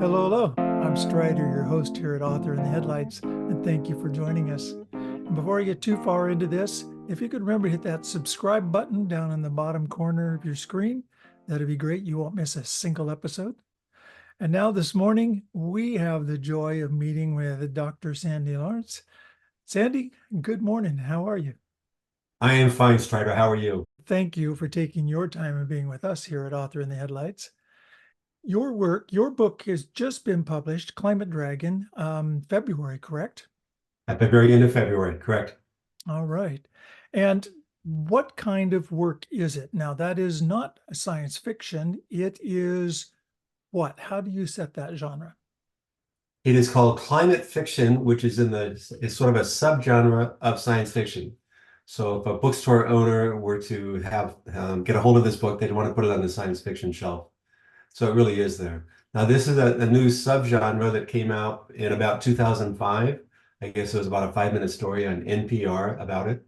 Hello, hello. I'm Strider, your host here at Author in the Headlights, and thank you for joining us. And before I get too far into this, if you could remember to hit that subscribe button down in the bottom corner of your screen, that'd be great. You won't miss a single episode. And now this morning, we have the joy of meeting with Dr. Sandy Lawrence. Sandy, good morning. How are you? I am fine, Strider. How are you? Thank you for taking your time and being with us here at Author in the Headlights. Your book has just been published, Climate Dragon, February, correct? At the very end of February, correct? All right. And what kind of work is it? Now, that is not a science fiction. It is what? How do you set that genre? It is called climate fiction, which is is sort of a subgenre of science fiction. So if a bookstore owner were to have get a hold of this book, they'd want to put it on the science fiction shelf. So it really is there. Now, this is a new subgenre that came out in about 2005. I guess it was about a 5-minute story on NPR about it.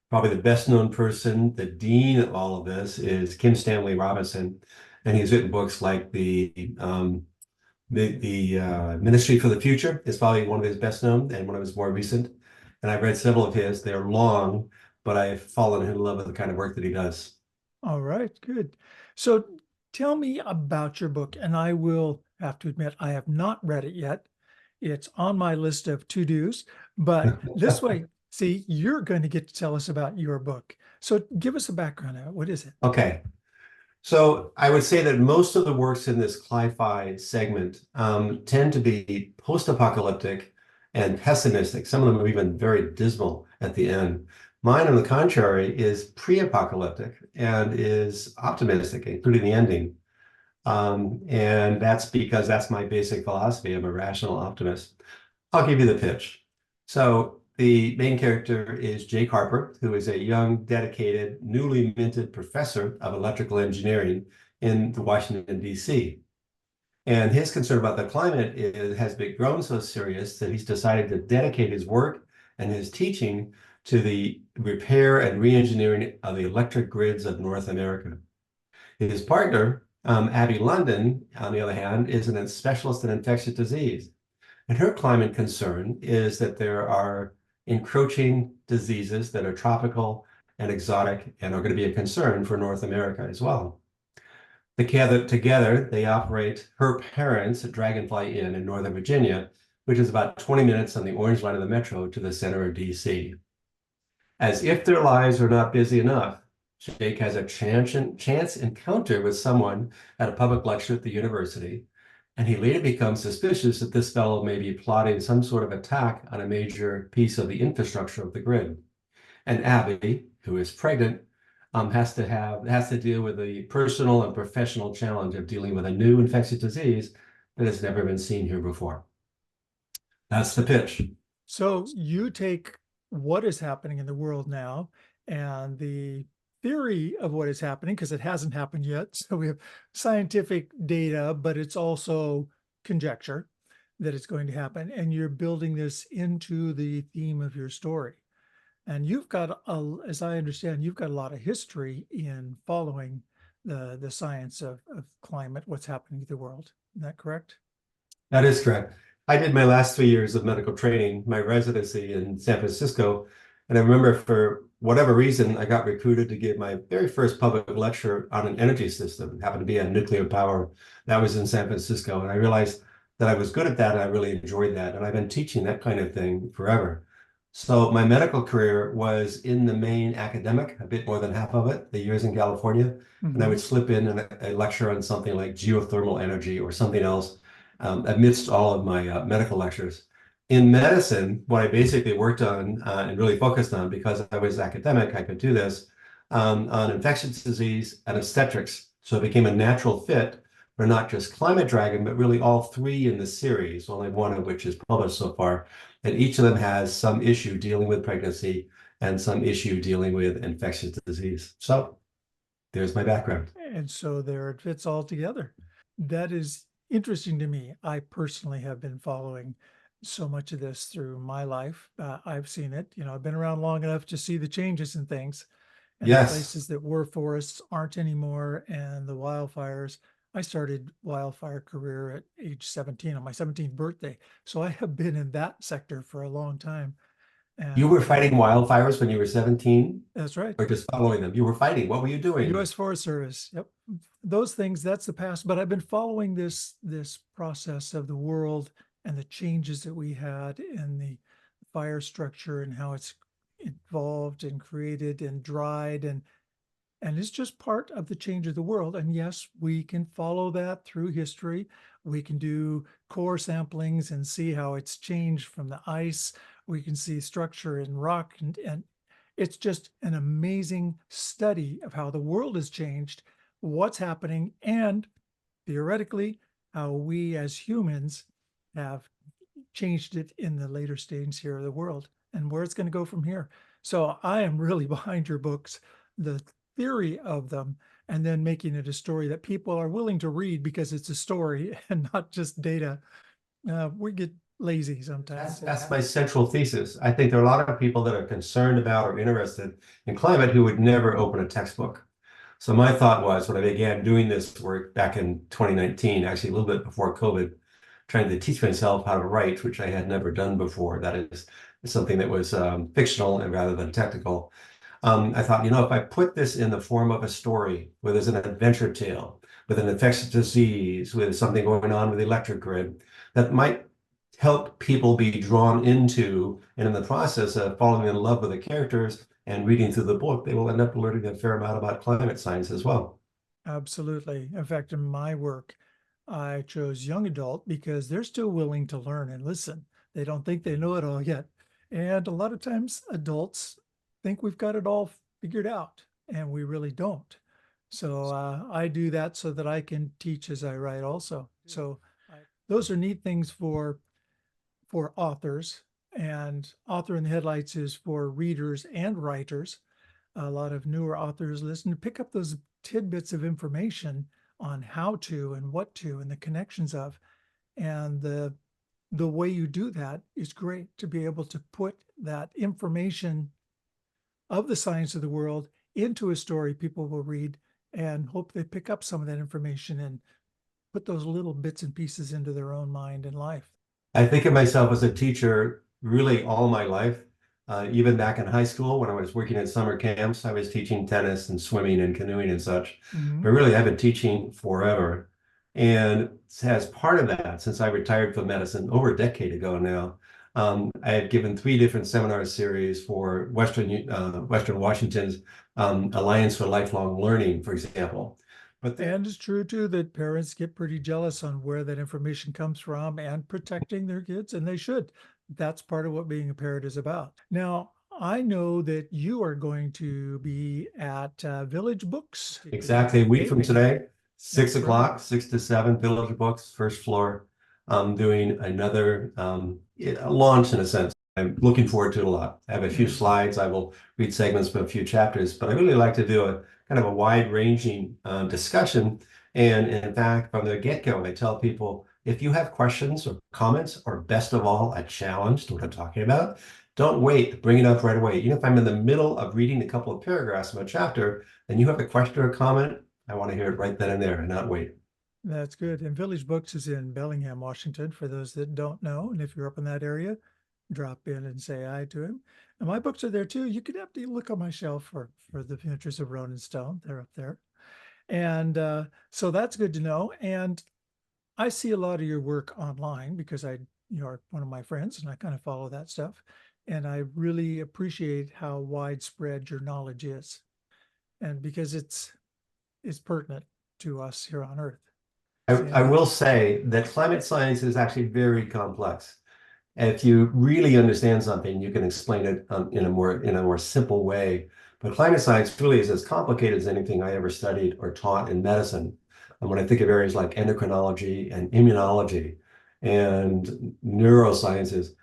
Probably the best known person, the dean of all of this, is Kim Stanley Robinson, and he's written books like the Ministry for the Future is probably one of his best known and one of his more recent. And I've read several of his. They're long, but I've fallen in love with the kind of work that he does. All right, good. So tell me about your book, and I will have to admit I have not read it yet. It's on my list of to-dos, but this way, see, you're going to get to tell us about your book. So give us a background on it. What is it? Okay. So I would say that most of the works in this Cli-Fi segment tend to be post-apocalyptic and pessimistic. Some of them are even very dismal at the end. Mine, on the contrary, is pre-apocalyptic and is optimistic, including the ending. And that's because that's my basic philosophy. I'm a rational optimist. I'll give you the pitch. So the main character is Jake Harper, who is a young, dedicated, newly minted professor of electrical engineering in Washington, D.C. And his concern about the climate has been grown so serious that he's decided to dedicate his work and his teaching to the repair and re-engineering of the electric grids of North America. His partner, Abby London, on the other hand, is a specialist in infectious disease. And her climate concern is that there are encroaching diseases that are tropical and exotic and are going to be a concern for North America as well. Together, they operate her parents' Dragonfly Inn in Northern Virginia, which is about 20 minutes on the Orange Line of the Metro to the center of DC. As if their lives are not busy enough, Jake has a chance encounter with someone at a public lecture at the university, and he later becomes suspicious that this fellow may be plotting some sort of attack on a major piece of the infrastructure of the grid. And Abby, who is pregnant, has to deal with the personal and professional challenge of dealing with a new infectious disease that has never been seen here before. That's the pitch. So you take what is happening in the world now and the theory of what is happening, because it hasn't happened yet. So we have scientific data, but it's also conjecture that it's going to happen. And you're building this into the theme of your story. And you've got, as I understand, you've got a lot of history in following the science of climate, what's happening to the world. Is that correct? That is correct. I did my last 3 years of medical training, my residency in San Francisco. And I remember for whatever reason, I got recruited to give my very first public lecture on an energy system. It happened to be on nuclear power. That was in San Francisco. And I realized that I was good at that. And I really enjoyed that. And I've been teaching that kind of thing forever. So my medical career was in the main academic, a bit more than half of it, the years in California. And I would slip in a lecture on something like geothermal energy or something else amidst all of my medical lectures. In medicine, what I basically worked on and really focused on, because I was academic, I could do this, on infectious disease and obstetrics. So it became a natural fit for not just Climate Dragon, but really all three in the series, only one of which is published so far. And each of them has some issue dealing with pregnancy and some issue dealing with infectious disease. So there's my background. And so there it fits all together. That is interesting to me. I personally have been following so much of this through my life. I've seen it. I've been around long enough to see the changes in things, and the Yes. places that were forests aren't anymore, and the wildfires. I started wildfire career at age 17 on my 17th birthday. So I have been in that sector for a long time. You And were fighting wildfires when you were 17, that's right. or just following them? You were fighting. What were you doing? U.S. Forest Service. Yep. Those things, that's the past. But I've been following this process of the world and the changes that we had in the fire structure and how it's evolved and created and dried and it's just part of the change of the world. And yes, we can follow that through history. We can do core samplings and see how it's changed from the ice. We can see structure in rock and it's just an amazing study of how the world has changed, what's happening, and theoretically, how we as humans have changed it in the later stages here of the world and where it's going to go from here. So I am really behind your books, the theory of them, and then making it a story that people are willing to read because it's a story and not just data. We get lazy sometimes. That's my central thesis. I think there are a lot of people that are concerned about or interested in climate who would never open a textbook. So my thought was when I began doing this work back in 2019, actually a little bit before COVID, trying to teach myself how to write, which I had never done before. That is something that was fictional and rather than technical. I thought, if I put this in the form of a story, where there's an adventure tale, with an infectious disease, with something going on with the electric grid, that might help people be drawn into, and in the process of falling in love with the characters and reading through the book, they will end up learning a fair amount about climate science as well. Absolutely. In fact, in my work, I chose young adult because they're still willing to learn and listen. They don't think they know it all yet. And a lot of times adults think we've got it all figured out, and we really don't. So I do that so that I can teach as I write also. So those are neat things for authors, and author in the headlights is for readers and writers. A lot of newer authors listen to pick up those tidbits of information on how to and what to and the connections of. And the way you do that is great, to be able to put that information of the science of the world into a story people will read and hope they pick up some of that information and put those little bits and pieces into their own mind and life. I think of myself as a teacher really all my life. Even back in high school, when I was working at summer camps, I was teaching tennis and swimming and canoeing and such. But really, I've been teaching forever. And as part of that, since I retired from medicine over a decade ago now, I have given 3 different seminar series for Western Washington's Alliance for Lifelong Learning, for example. And it's true too that parents get pretty jealous on where that information comes from and protecting their kids, and they should. That's part of what being a parent is about. Now, I know that you are going to be at Village Books. Exactly a week from today, 6 That's o'clock, right. 6 to 7, Village Books, first floor. I'm doing another launch in a sense. I'm looking forward to it a lot. I have a few slides. I will read segments from a few chapters, but I really like to do a kind of a wide-ranging discussion. And in fact, from the get-go, I tell people, if you have questions or comments, or best of all, a challenge to what I'm talking about, don't wait, bring it up right away. Even if I'm in the middle of reading a couple of paragraphs from a chapter, and you have a question or a comment, I want to hear it right then and there and not wait. That's good. And Village Books is in Bellingham, Washington, for those that don't know. And if you're up in that area, drop in and say hi to him. And my books are there too. You could have to look on my shelf for the Adventures of Ronan Stone. They're up there. And so that's good to know. And I see a lot of your work online because you're one of my friends and I kind of follow that stuff. And I really appreciate how widespread your knowledge is. And because it's pertinent to us here on Earth. I will say that climate science is actually very complex. And if you really understand something, you can explain it in a more simple way. But climate science really is as complicated as anything I ever studied or taught in medicine. And when I think of areas like endocrinology and immunology and neurosciences,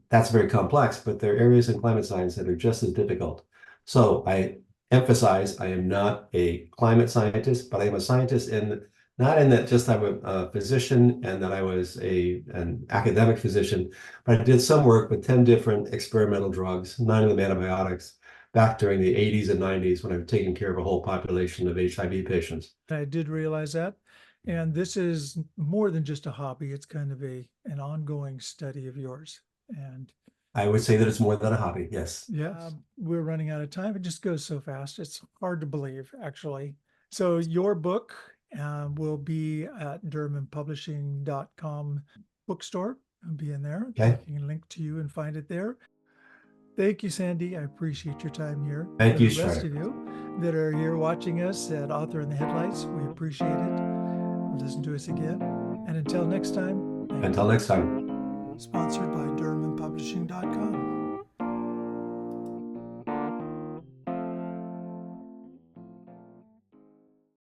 that's very complex, but there are areas in climate science that are just as difficult. So I emphasize I am not a climate scientist, but I am a scientist not in that just I'm a physician and that I was an academic physician, but I did some work with 10 different experimental drugs, 9 of them antibiotics, back during the 80s and 90s when I was taking care of a whole population of HIV patients. I did realize that. And this is more than just a hobby. It's kind of an ongoing study of yours. And I would say that it's more than a hobby. Yes. yeah, we're running out of time. It just goes so fast. It's hard to believe, actually. So your book will be at DurhamPublishing.com bookstore. It'll be in there. Okay. You can link to you and find it there. Thank you, Sandy. I appreciate your time here. Thank you, The rest Strider. of you that are here watching us at Author in the Headlights, we appreciate it. Listen to us again. And until next time. Until next time. Sponsored by DurhamPublishing.com.